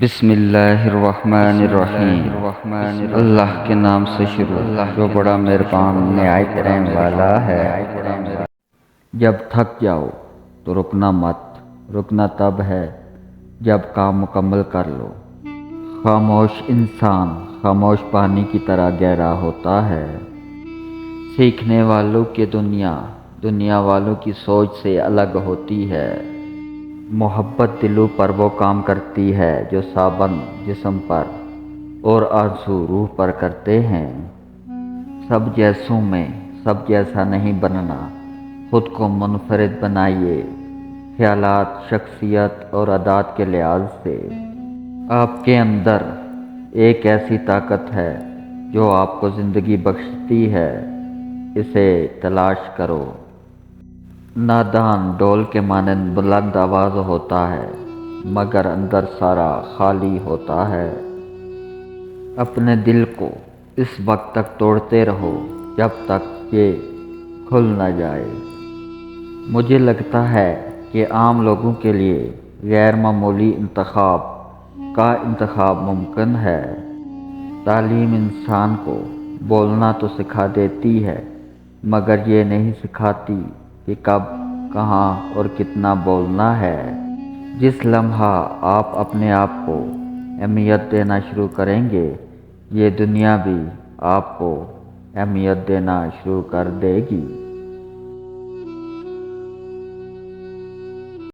بسم اللہ الرحمن الرحیم۔ اللہ کے نام سے شروع جو بڑا مہربان نہایت رحم والا ہے۔ جب تھک جاؤ تو رکنا مت، رکنا تب ہے جب کام مکمل کر لو۔ خاموش انسان خاموش پانی کی طرح گہرا ہوتا ہے۔ سیکھنے والوں کی دنیا والوں کی سوچ سے الگ ہوتی ہے۔ محبت دلوں پر وہ کام کرتی ہے جو صابن جسم پر اور آنسو روح پر کرتے ہیں۔ سب جیسوں میں سب جیسا نہیں بننا، خود کو منفرد بنائیے، خیالات، شخصیت اور عادات کے لحاظ سے۔ آپ کے اندر ایک ایسی طاقت ہے جو آپ کو زندگی بخشتی ہے، اسے تلاش کرو۔ نادان ڈول کے مانند بلند آواز ہوتا ہے مگر اندر سارا خالی ہوتا ہے۔ اپنے دل کو اس وقت تک توڑتے رہو جب تک یہ کھل نہ جائے۔ مجھے لگتا ہے کہ عام لوگوں کے لیے غیر معمولی انتخاب کا انتخاب ممکن ہے۔ تعلیم انسان کو بولنا تو سکھا دیتی ہے مگر یہ نہیں سکھاتی کہ کب، کہاں اور کتنا بولنا ہے۔ جس لمحہ آپ اپنے آپ کو اہمیت دینا شروع کریں گے، یہ دنیا بھی آپ کو اہمیت دینا شروع کر دے گی۔